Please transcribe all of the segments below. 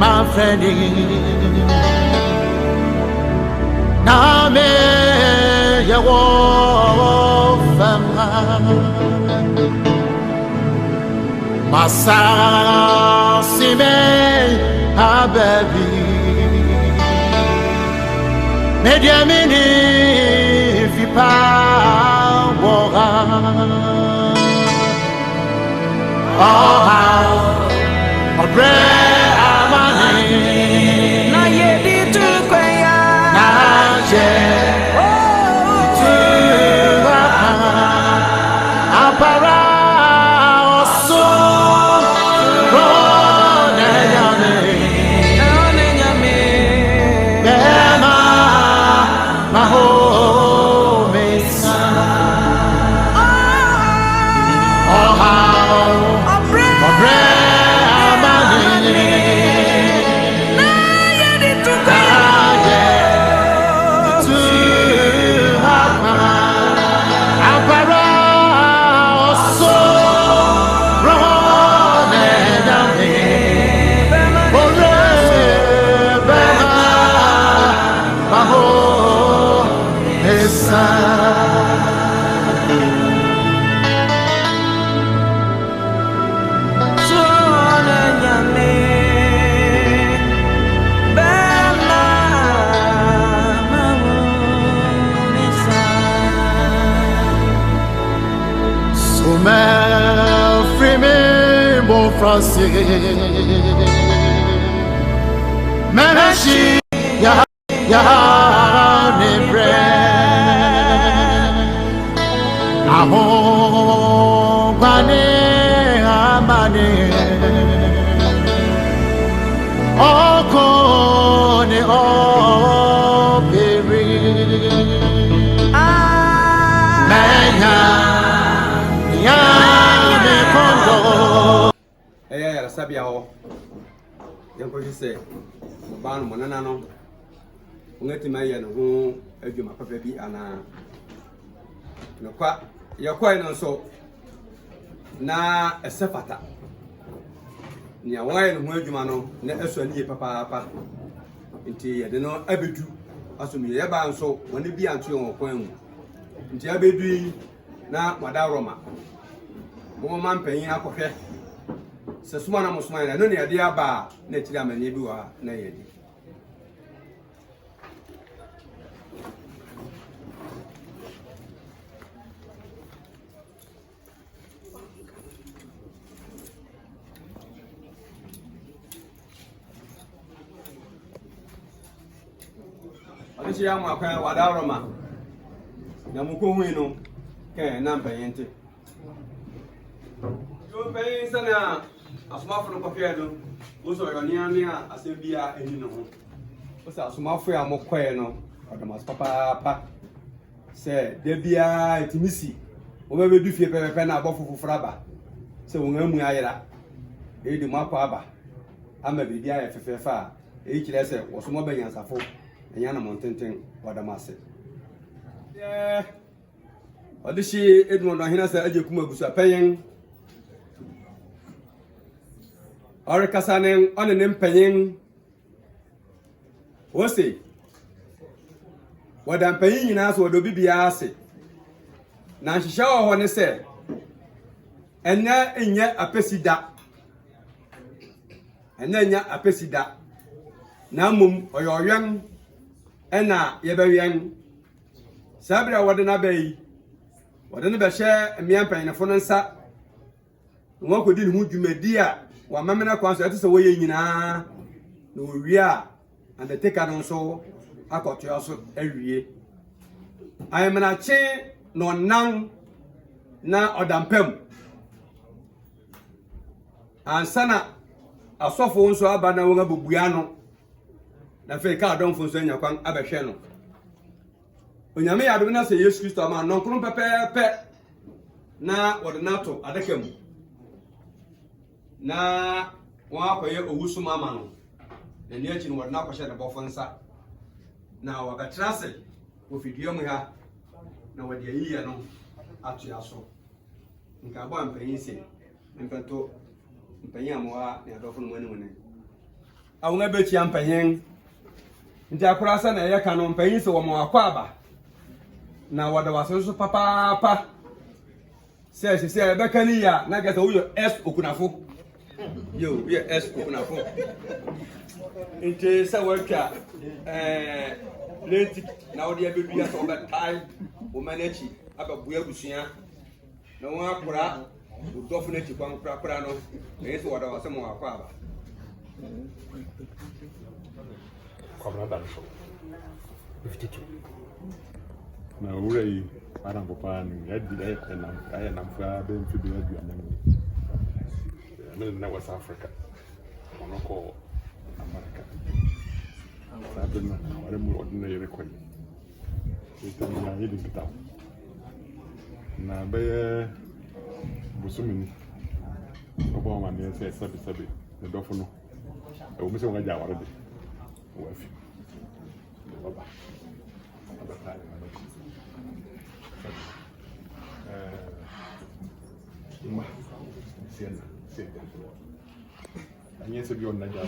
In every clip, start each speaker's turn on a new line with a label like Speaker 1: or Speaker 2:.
Speaker 1: my friend. Now me ya wo fama masa sime ababi media mini fipa wora oh bread amani
Speaker 2: na yedi tu kwaya
Speaker 1: na je tu apara oso rone nyame bema maho mesa oh how Francis Manashi ya ne bre aho bane amane oko ne opere menya ya me kondo
Speaker 3: sabia ho yanko hise banu monana no ngati maye no ho adwuma papa bi ana no kwa yakwa no so na esefata ni awaye no ho adwuma no na esu ani papa nti ye de no abedu asomi ye ba nso woni bi anto won kwan mu nti abedu na wada roma mo man panyin akohwe se suma na musuma na no ne ade aba na tiri amanye bi wa na ye di Alichi ya mwa kwa wadaroma na muko hwino ke na mbayente yo bayin sana asumafo no kwafia do uso yoni ania asebia eni no ho uso asumafo ya mokwae no odamas papa se de bia etimisi obebedu fie pepepe na abofo fraba se won amu ayira e di makwa aba ama bibia ya fefefa e kire se wosomo banyansafo enya na montenten wadamase odishi edmo no hina se ajekuma gusu apenyen ore kasanen onene mpanyin wose wadam panyin nyina so wodo bibia ase na nhihya ho ne se enya apesida enya apesida na mum oyoyen ena yebewen sabira wodena bayi wodena be hye mmea mpanyinfo no nsa wo kodi ne hu dwumadi a wa mamena kwanso ate se wo ye nyina na owie a undertaker no so akoto aso awie ayemna che no nan na odampem ansana asofo nso aba na wo ngabobua no na fe ka adonfo nso anya kwan abehwe no onyame ya adom na se Yesu Kristo ama no nkron pepepe na wodenato adakam na wa akoye Owusua Amma no na ni achi no wodena akohye de bofo nsa na wakatrase ofidie mu ha na wode ayiye no atu aso nka bo ampanyin se mpeto mpanyin amwa na adofo no mani awon abeti ampanyen nti akora sa na yeka no mpanyin se wo mo akwaba na wada waso papa se be kani ya na gasa wo s okunafo yo s okunafo nti se watwa lenti na wo de abedu ya so be tai wo manachi ababu abusua na wo akora udofo na chi kwan kra no se wada waso mo akwaba
Speaker 4: Kwabra dan so 52 na ure aran papa ni yadi da ya na mfa be mfi be adu anan na West Africa onoko America sabena wale mu odina yere kwai ita ni ya yidi bitaw na be busumini obo ma ne se sabi ne dofo no e o mi se won ja ware de wafi baba ma siena anya se bi on na ja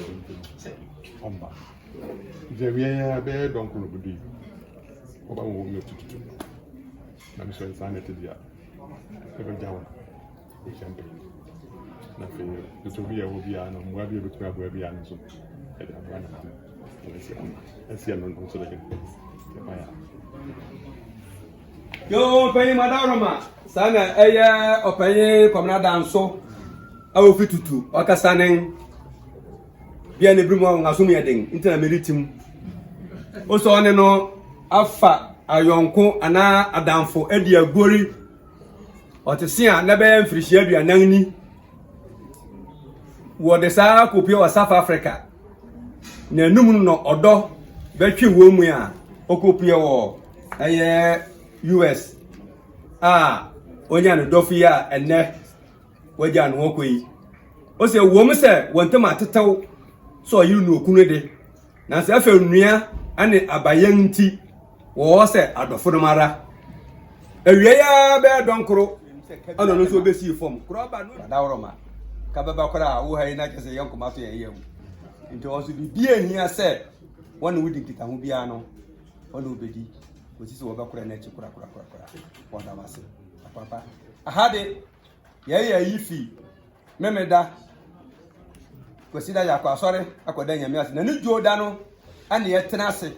Speaker 4: omba je bien be donc le budi oba mo mi tutu na mi so sana te dia e be jawo e champe na fe to bi ya wo bi ya no mo abi be to abi bi ya no so e da bana esi no so de ke ya
Speaker 3: yo penyi madaroma sana eye openyi komna danso awo fitutu okasanen bia ne brimu ngaso me den intana meritim o so ne no afa ayonko ana adamfo adi agori otesia na be mfirihia aduanan ni wo de sa kopie wa South Africa na num no odo betwe wo mu a okopie wo eye US onya no dofia enne waja no koyi o se wo mu se wontem atetew so yiru no okunu de na se afa nua ane abayanti wo se adofo no mara awie ya be donkoro ana no so be si form kro ba no dawroma ka baba kora wo hayi na kese yanko mato ye yam nti wo so bi ehia se wona wudi kita ho bia no wona obedi osi so wo ba kora na chi kora wona wase papa ahade ye yifi memeda kwesida ya kwa sore akoda nyame ase na ni joda no ane ye tena ase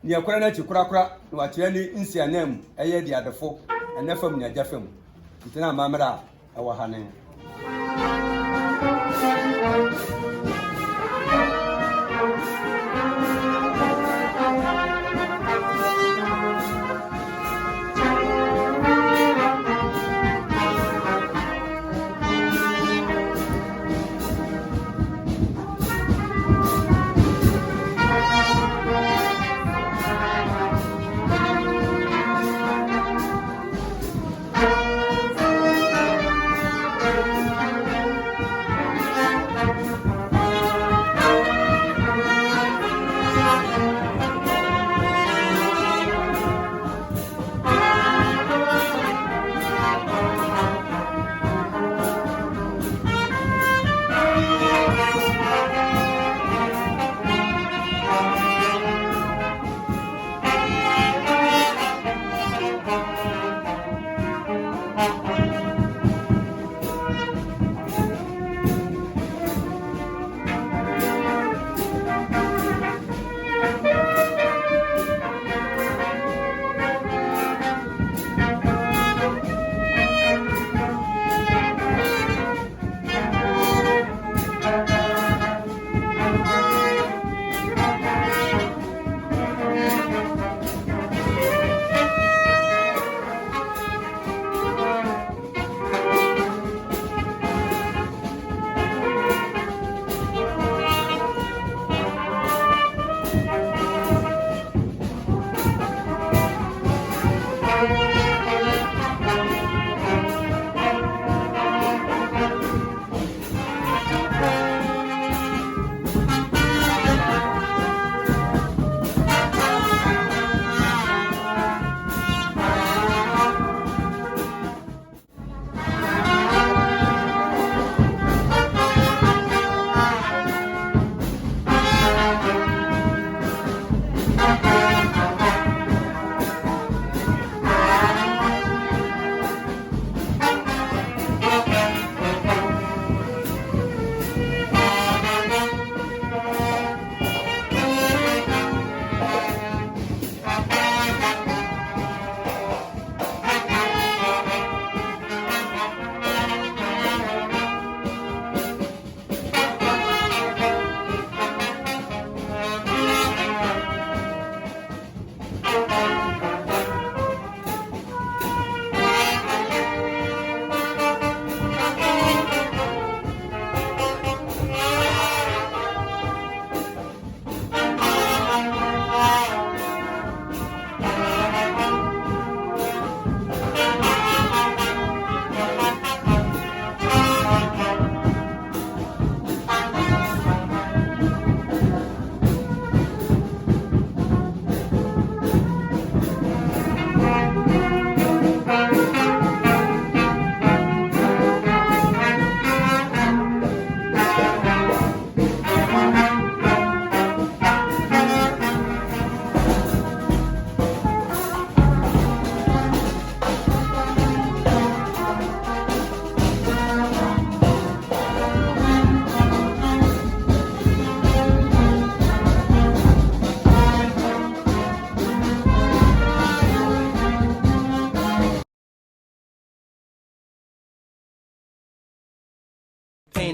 Speaker 3: ni akora na chi kora no akire ni nsianam eye di adefo ene fam ni agafam ntina mamra awa hanen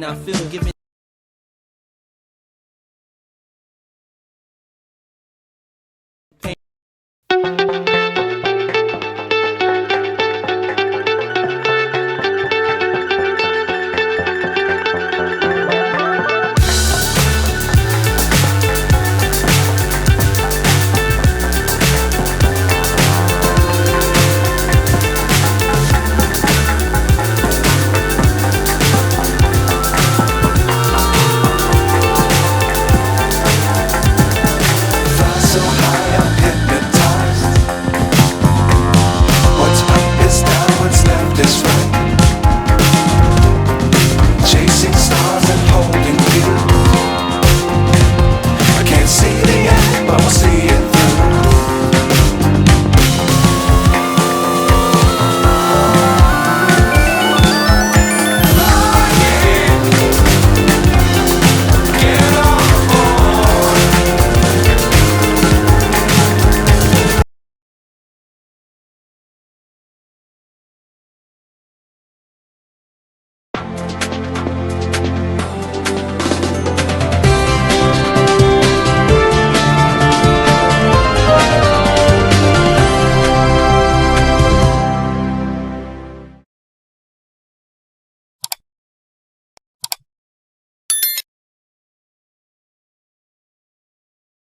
Speaker 2: I feel. Give me